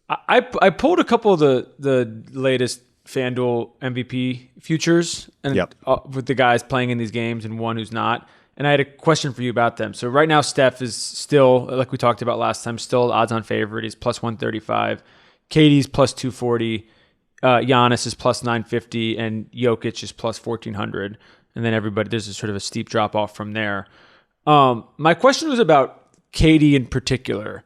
I pulled a couple of the latest FanDuel MVP futures and with the guys playing in these games and one who's not. And I had a question for you about them. So right now, Steph is still, like we talked about last time, still odds-on favorite. He's plus 135. KD's plus 240. Giannis is plus 950. And Jokic is plus 1,400. And then everybody, there's a sort of a steep drop-off from there. My question was about KD in particular.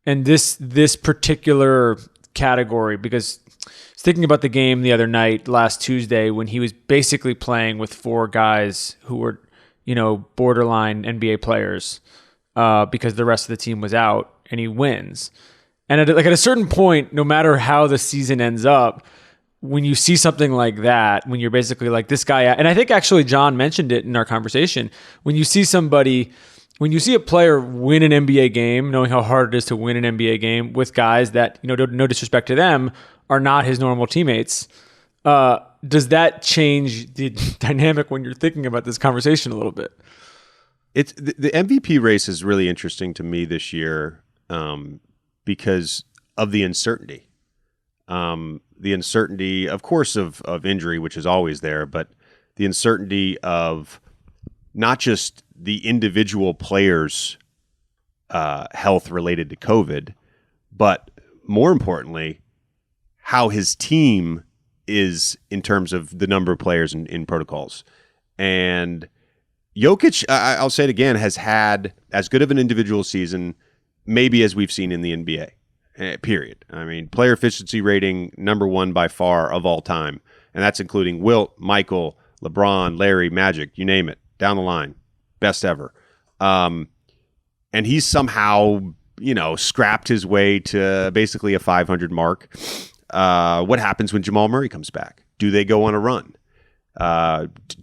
And this particular category, because I was thinking about the game the other night, last Tuesday, when he was basically playing with four guys who were, borderline NBA players, because the rest of the team was out, and he wins. And at a certain point, no matter how the season ends up, when you see something like that, when you're basically like this guy, and I think actually John mentioned it in our conversation, when you see a player win an NBA game, knowing how hard it is to win an NBA game with guys that, no disrespect to them, are not his normal teammates, does that change the dynamic when you're thinking about this conversation a little bit? It's the MVP race is really interesting to me this year because of the uncertainty. The uncertainty, of course, of injury, which is always there, but the uncertainty of not just the individual players' health related to COVID, but more importantly, how his team is in terms of the number of players in protocols. And Jokic, I'll say it again, has had as good of an individual season maybe as we've seen in the NBA, period. I mean, player efficiency rating, number one by far of all time. And that's including Wilt, Michael, LeBron, Larry, Magic, you name it, down the line. Best ever. And he's somehow, scrapped his way to basically a 500 mark. What happens when Jamal Murray comes back? Do they go on a run?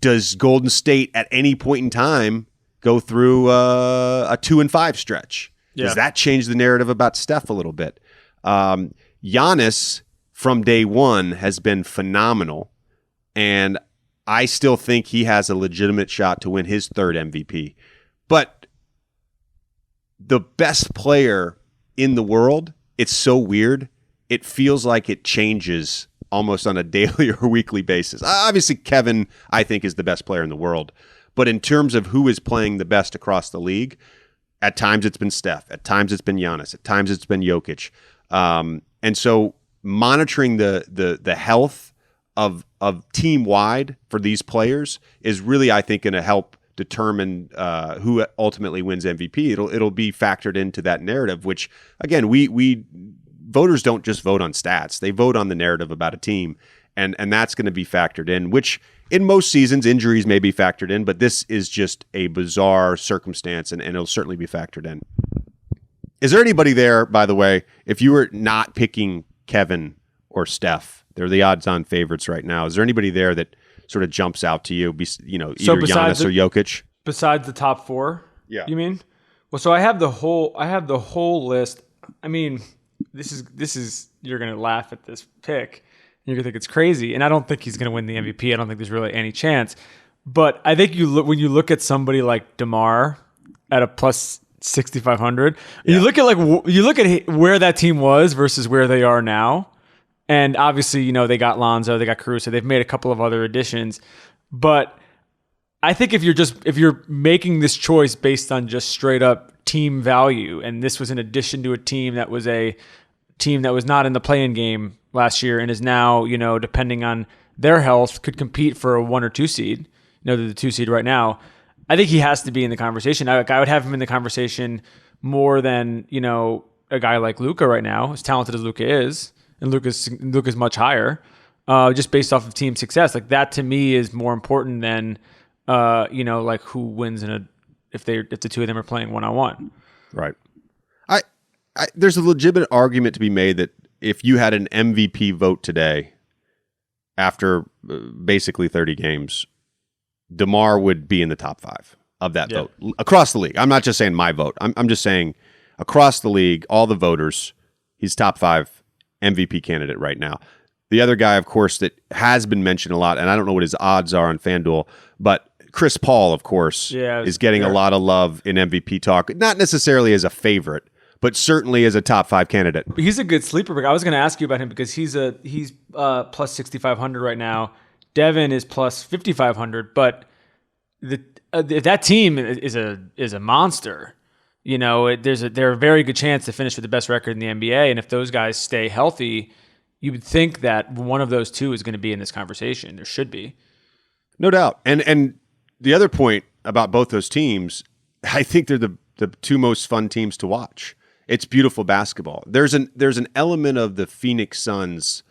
Does Golden State at any point in time go through a 2-5 stretch? Yeah. Does that change the narrative about Steph a little bit? Giannis from day one has been phenomenal, and I still think he has a legitimate shot to win his third MVP. But the best player in the world, it's so weird. It feels like it changes almost on a daily or weekly basis. Obviously, Kevin, I think, is the best player in the world. But in terms of who is playing the best across the league, at times it's been Steph. At times it's been Giannis. At times it's been Jokic. And so monitoring the health of team-wide for these players is really, I think, going to help determine who ultimately wins MVP. It'll be factored into that narrative, which, again, we voters don't just vote on stats. They vote on the narrative about a team, and that's going to be factored in, which in most seasons, injuries may be factored in, but this is just a bizarre circumstance, and it'll certainly be factored in. Is there anybody there, by the way, if you were not picking Kevin or Steph, they're the odds-on favorites right now, is there anybody there that sort of jumps out to you, either Giannis or Jokic? Besides the top four? Yeah. You mean? Well, so I have the whole list. I mean, this is you're going to laugh at this pick. You're going to think it's crazy. And I don't think he's going to win the MVP. I don't think there's really any chance. But I think when you look at somebody like DeMar at a plus 6,500, you look at where that team was versus where they are now. And obviously, they got Lonzo, they got Caruso, they've made a couple of other additions. But I think if you're making this choice based on just straight up team value, and this was in addition to a team that was not in the play-in game last year and is now, depending on their health, could compete for a 1 or 2 seed. They're the 2 seed right now. I think he has to be in the conversation. I would have him in the conversation more than, a guy like Luka right now, as talented as Luka is. And Luka's much higher, just based off of team success. Like that to me is more important than, like who wins if the two of them are playing 1-on-1. Right. There's a legitimate argument to be made that if you had an MVP vote today, after basically 30 games, DeMar would be in the top 5 of that vote across the league. I'm not just saying my vote. I'm just saying across the league, all the voters, he's top 5 MVP candidate right now. The other guy, of course, that has been mentioned a lot, and I don't know what his odds are on FanDuel, but Chris Paul, of course, is getting a lot of love in MVP talk. Not necessarily as a favorite, but certainly as a top 5 candidate. He's a good sleeper pick. I was going to ask you about him because he's plus 6,500 right now. Devin is plus 5,500, but that team is a monster. You know, they're a very good chance to finish with the best record in the NBA, and if those guys stay healthy, you would think that one of those two is going to be in this conversation. There should be. No doubt. And the other point about both those teams, I think they're the two most fun teams to watch. It's beautiful basketball. There's an element of the Phoenix Suns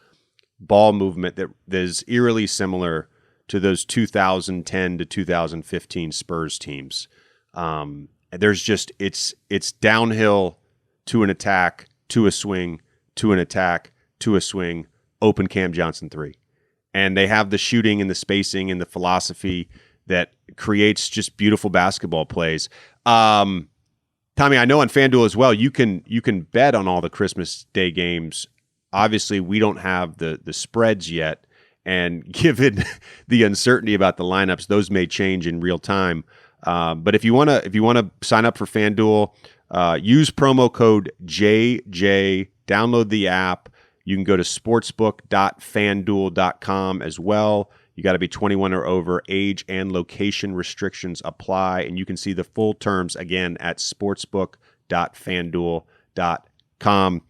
ball movement that is eerily similar to those 2010 to 2015 Spurs teams. There's just it's downhill to an attack, to a swing, to an attack, to a swing, open Cam Johnson 3. And they have the shooting and the spacing and the philosophy that creates just beautiful basketball plays. Tommy, I know on FanDuel as well, you can bet on all the Christmas Day games. Obviously, we don't have the spreads yet, and given the uncertainty about the lineups, those may change in real time. But if you want to sign up for FanDuel, use promo code JJ. Download the app. You can go to sportsbook.fanduel.com as well. You got to be 21 or over. Age and location restrictions apply, and you can see the full terms again at sportsbook.fanduel.com.